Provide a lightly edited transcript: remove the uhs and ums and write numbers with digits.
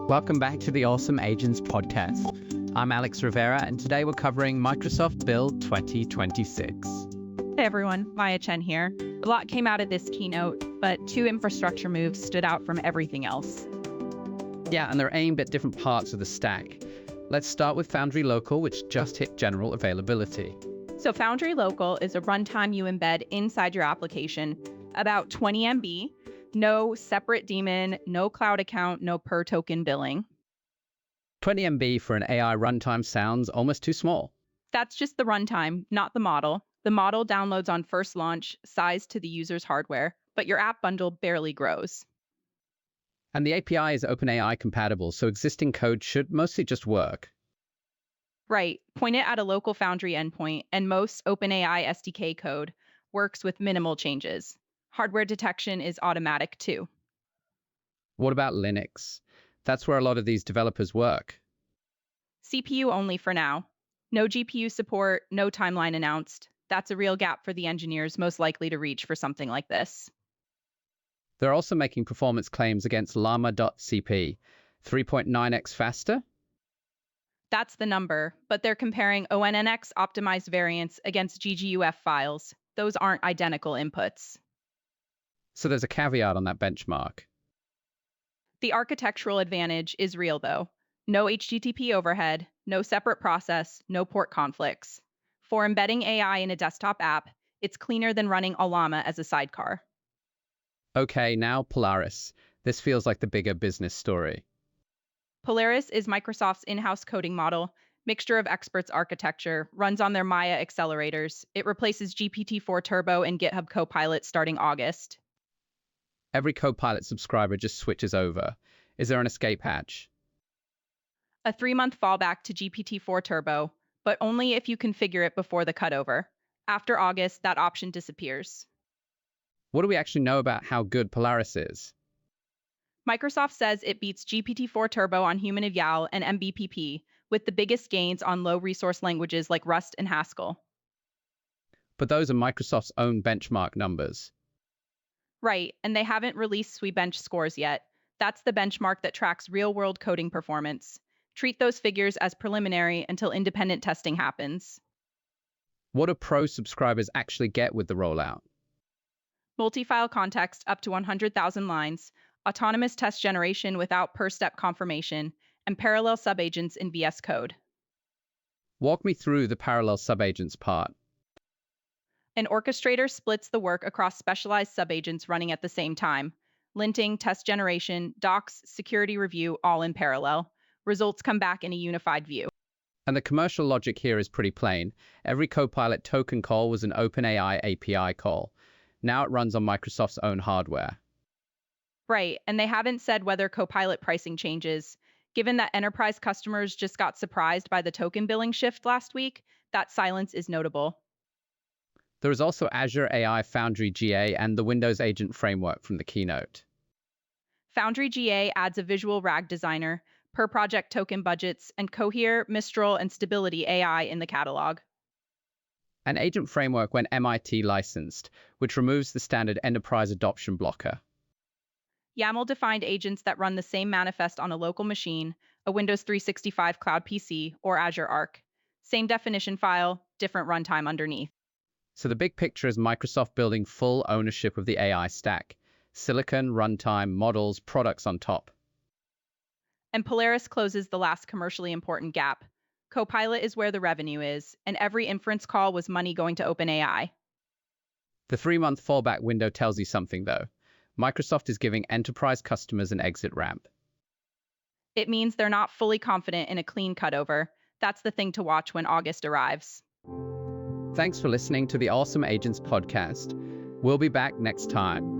Welcome back to the Awesome Agents podcast. I'm Alex Rivera, and today we're covering Microsoft Build 2026. Hey everyone, Maya Chen here. A lot came out of this keynote, but two infrastructure moves stood out from everything else. Yeah, and they're aimed at different parts of the stack. Let's start with Foundry Local, which just hit general availability. So Foundry Local is a runtime you embed inside your application, about 20 MB, no separate daemon, no cloud account, no per token billing. 20 MB for an AI runtime sounds almost too small. That's just the runtime, not the model. The model downloads on first launch, sized to the user's hardware, but your app bundle barely grows. And the API is OpenAI compatible, so existing code should mostly just work. Right, point it at a local Foundry endpoint, and most OpenAI SDK code works with minimal changes. Hardware detection is automatic too. What about Linux? That's where a lot of these developers work. CPU only for now. No GPU support, no timeline announced. That's a real gap for the engineers most likely to reach for something like this. They're also making performance claims against llama.cp, 3.9x faster. That's the number, but they're comparing ONNX optimized variants against gguf files. Those aren't identical inputs. So there's a caveat on that benchmark. The architectural advantage is real though. No HTTP overhead, no separate process, no port conflicts. For embedding AI in a desktop app, it's cleaner than running a llama as a sidecar. Okay, now Polaris. This feels like the bigger business story. Polaris is Microsoft's in-house coding model, mixture of experts architecture, runs on their Maya accelerators. It replaces GPT-4 Turbo and GitHub Copilot starting August. Every Copilot subscriber just switches over. Is there an escape hatch? A 3-month fallback to GPT-4 Turbo, but only if you configure it before the cutover. After August, that option disappears. What do we actually know about how good Polaris is? Microsoft says it beats GPT-4 Turbo on human eval and MBPP, with the biggest gains on low-resource languages like Rust and Haskell. But those are Microsoft's own benchmark numbers. Right, and they haven't released SWE-bench scores yet. That's the benchmark that tracks real-world coding performance. Treat those figures as preliminary until independent testing happens. What do Pro subscribers actually get with the rollout? Multi-file context up to 100,000 lines, autonomous test generation without per-step confirmation, and parallel subagents in VS Code. Walk me through the parallel subagents part. An orchestrator splits the work across specialized subagents running at the same time. Linting, test generation, docs, security review, all in parallel. Results come back in a unified view. And the commercial logic here is pretty plain. Every Copilot token call was an OpenAI API call. Now it runs on Microsoft's own hardware. Right, and they haven't said whether Copilot pricing changes. Given that enterprise customers just got surprised by the token billing shift last week, that silence is notable. There is also Azure AI Foundry GA and the Windows Agent Framework from the keynote. Foundry GA adds a visual RAG designer, per project token budgets, and Cohere, Mistral, and Stability AI in the catalog. An agent framework went MIT licensed, which removes the standard enterprise adoption blocker. YAML-defined agents that run the same manifest on a local machine, a Windows 365 Cloud PC, or Azure Arc. Same definition file, different runtime underneath. So the big picture is Microsoft building full ownership of the AI stack. Silicon, runtime, models, products on top. And Polaris closes the last commercially important gap. Copilot is where the revenue is, and every inference call was money going to OpenAI. The 3-month fallback window tells you something, though. Microsoft is giving enterprise customers an exit ramp. It means they're not fully confident in a clean cutover. That's the thing to watch when August arrives. Thanks for listening to the Awesome Agents podcast. We'll be back next time.